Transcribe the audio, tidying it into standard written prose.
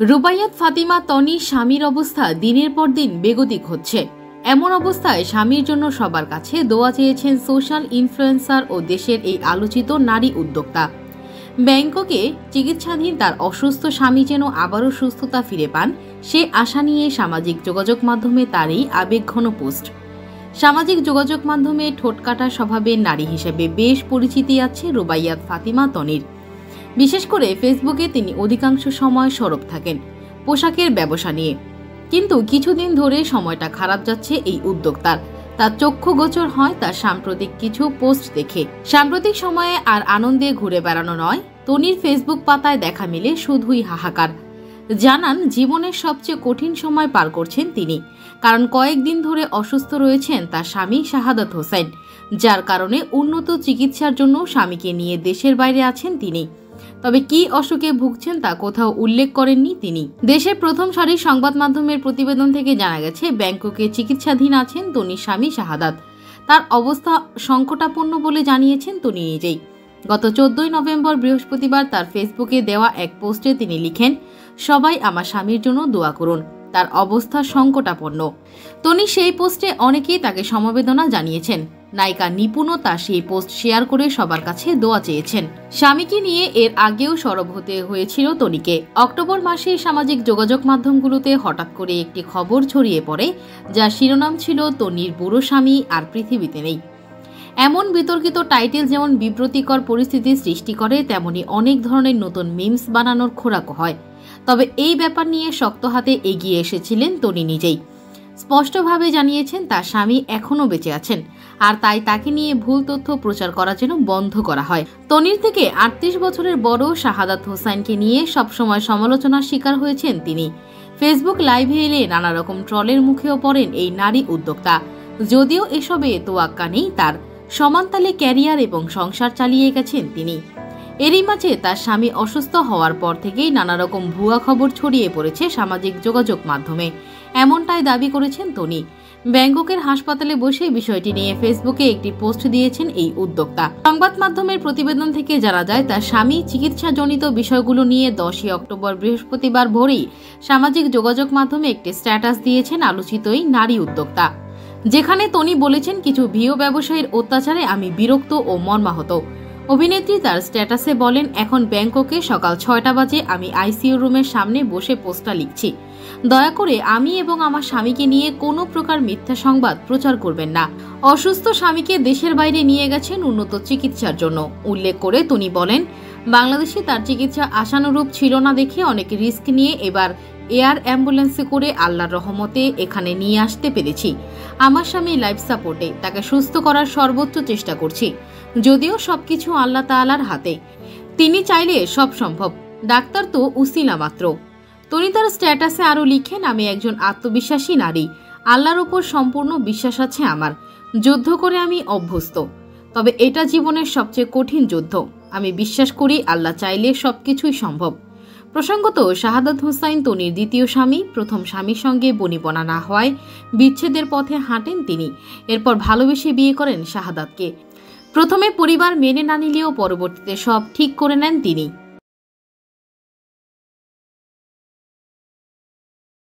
রুবাইয়াত ফাতিমা তনির স্বামীর অবস্থা দিনের পর দিন বেগতিক হচ্ছে। এমন অবস্থায় স্বামীর জন্য সবার কাছে দোয়া চেয়েছেন সোশ্যাল ইনফ্লুয়েন্সার ও দেশের এই আলোচিত নারী উদ্যোক্তা। ব্যাংককে চিকিৎসাধীন তার অসুস্থ স্বামী যেন আবারও সুস্থতা ফিরে পান, সে আশা নিয়ে সামাজিক যোগাযোগ মাধ্যমে তার এই আবেগঘন পোস্ট। সামাজিক যোগাযোগ মাধ্যমে ঠোঁটকাটা স্বভাবের নারী হিসেবে বেশ পরিচিতি আছে রুবাইয়াত ফাতিমা তনির। বিশেষ করে ফেসবুকে তিনি অধিকাংশ সময় সরব থাকেন পোশাকের ব্যবসা নিয়ে। কিন্তু কিছুদিন ধরে সময়টা খারাপ যাচ্ছে এই উদ্যোক্তার। তার চক্ষুগোচর হয় তার সাম্প্রতিক কিছু পোস্ট দেখে। সাম্প্রতিক সময়ে আর আনন্দে ঘুরে বেড়ানো নয়, তনির ফেসবুক পাতায় দেখা মিলে শুধুই হাহাকার। জানান জীবনের সবচেয়ে কঠিন সময় পার করছেন তিনি, কারণ কয়েকদিন ধরে অসুস্থ রয়েছেন তার স্বামী শাহাদাত হোসেন, যার কারণে উন্নত চিকিৎসার জন্য স্বামীকে নিয়ে দেশের বাইরে আছেন তিনি। তবে কি অসুখে ভুগছেন তা কোথাও উল্লেখ করেননি তিনি। দেশের প্রথম সারির সংবাদ মাধ্যমের প্রতিবেদন থেকে জানা গেছে, ব্যাংককে চিকিৎসাধীন আছেন তনির স্বামী শাহাদাত। তার অবস্থা সংকটাপন্ন বলে জানিয়েছেন তনি নিজেই। গত 14 নভেম্বর বৃহস্পতিবার তার ফেসবুকে দেওয়া এক পোস্টে তিনি লিখেন, সবাই আমার স্বামীর জন্য দোয়া করুন, তার অবস্থা সংকটাপন্ন। তনি সেই পোস্টে অনেকেই তাকে সমবেদনা জানিয়েছেন। নায়িকা নিপুণও তার সেই পোস্ট শেয়ার করে সবার কাছে দোয়া চেয়েছেন। স্বামীকে নিয়ে এর আগেও সরব হতে হয়েছিল তনিকে। অক্টোবর মাসে সামাজিক যোগাযোগ মাধ্যমগুলোতে হঠাৎ করে একটি খবর ছড়িয়ে পড়ে, যার শিরোনাম ছিল তনির বুড়ো স্বামী আর পৃথিবীতে নেই। এমন বিতর্কিত টাইটেল যেমন বিব্রতিকর পরিস্থিতি সৃষ্টি করে, তেমনি অনেক ধরনের নতুন মিমস বানানোর খোরাকও হয়। তবে এই ব্যাপার নিয়ে শক্ত হাতে এগিয়ে এসেছিলেন তনি নিজেই। স্পষ্টভাবে জানিয়েছেন তার স্বামী এখনও বেঁচে আছেন, আর তাই তাকে নিয়ে ভুল তথ্য প্রচার করা যেন বন্ধ করা হয়। তনির থেকে 38 বছরের বড় শাহাদাত হোসেনকে নিয়ে সবসময় সমালোচনার শিকার হয়েছেন তিনি। ফেসবুক লাইভে এলে নানা রকম ট্রলের মুখেও পড়েন এই নারী উদ্যোক্তা। যদিও এসবে তোয়াক্কা নেই তার, সমানতালে ক্যারিয়ার এবং সংসার চালিয়ে গেছেন তিনি। এরই মাঝে তার স্বামী অসুস্থ হওয়ার পর থেকেই নানা রকম ভুয়া খবর ছড়িয়ে পড়েছে সামাজিক যোগাযোগ মাধ্যমে, এমনটাই দাবি করেছেন তনি। ব্যাংককের হাসপাতালে বসে বিষয়টি নিয়ে ফেসবুকে একটি পোস্ট দিয়েছেন এই উদ্যোক্তা। সংবাদ মাধ্যমের প্রতিবেদন থেকে জানা যায়, তার স্বামী চিকিৎসাজনিত বিষয়গুলো নিয়ে 10 অক্টোবর বৃহস্পতিবার ভোরেই সামাজিক যোগাযোগ মাধ্যমে একটি স্ট্যাটাস দিয়েছেন আলোচিত এই নারী উদ্যোক্তা, যেখানে তনি বলেছেন, কিছু ভিও ব্যবসায়ীর অত্যাচারে আমি বিরক্ত ও মর্মাহত। অভিনেত্রী তার স্ট্যাটাসে বলেন, এখন ব্যাংককে সকাল 6টা বাজে আমি আইসিইউ রুমের সামনে বসে পোস্টটা লিখছি। দয়া করে আমি এবং আমার স্বামীকে নিয়ে কোনো প্রকার মিথ্যা সংবাদ প্রচার করবেন না। অসুস্থ স্বামীকে দেশের বাইরে নিয়ে গেছেন উন্নত চিকিৎসার জন্য। উল্লেখ করে তনি বলেন, বাংলাদেশে তার চিকিৎসা আশানুরূপ ছিল না দেখে অনেক রিস্ক নিয়ে এবার এয়ার অ্যাম্বুলেন্সে করে আল্লাহর রহমতে এখানে নিয়ে আসতে পেরেছি। আমার স্বামী লাইফ সাপোর্টে, তাকে সুস্থ করার সর্বোচ্চ চেষ্টা করছি। যদিও সবকিছু আল্লাহ তাআলার হাতে, তিনি চাইলে সব সম্ভব, ডাক্তার তো উসিলা মাত্র। তনি তার স্ট্যাটাসে আরও লিখেন, আমি একজন আত্মবিশ্বাসী নারী, আল্লাহর ওপর সম্পূর্ণ বিশ্বাস আছে আমার। যুদ্ধ করে আমি অভ্যস্ত, তবে এটা জীবনের সবচেয়ে কঠিন যুদ্ধ। আমি বিশ্বাস করি আল্লাহ চাইলে সবকিছুই সম্ভব। প্রসঙ্গত, শাহাদাত হোসেন তনির দ্বিতীয় স্বামী। প্রথম স্বামীর সঙ্গে বনিবনা না হওয়ায় বিচ্ছেদের পথে হাঁটেন তিনি। এরপর ভালোবেসে বিয়ে করেন শাহাদাতকে। প্রথমে পরিবার মেনে না নিলেও পরবর্তীতে সব ঠিক করে নেন তিনি।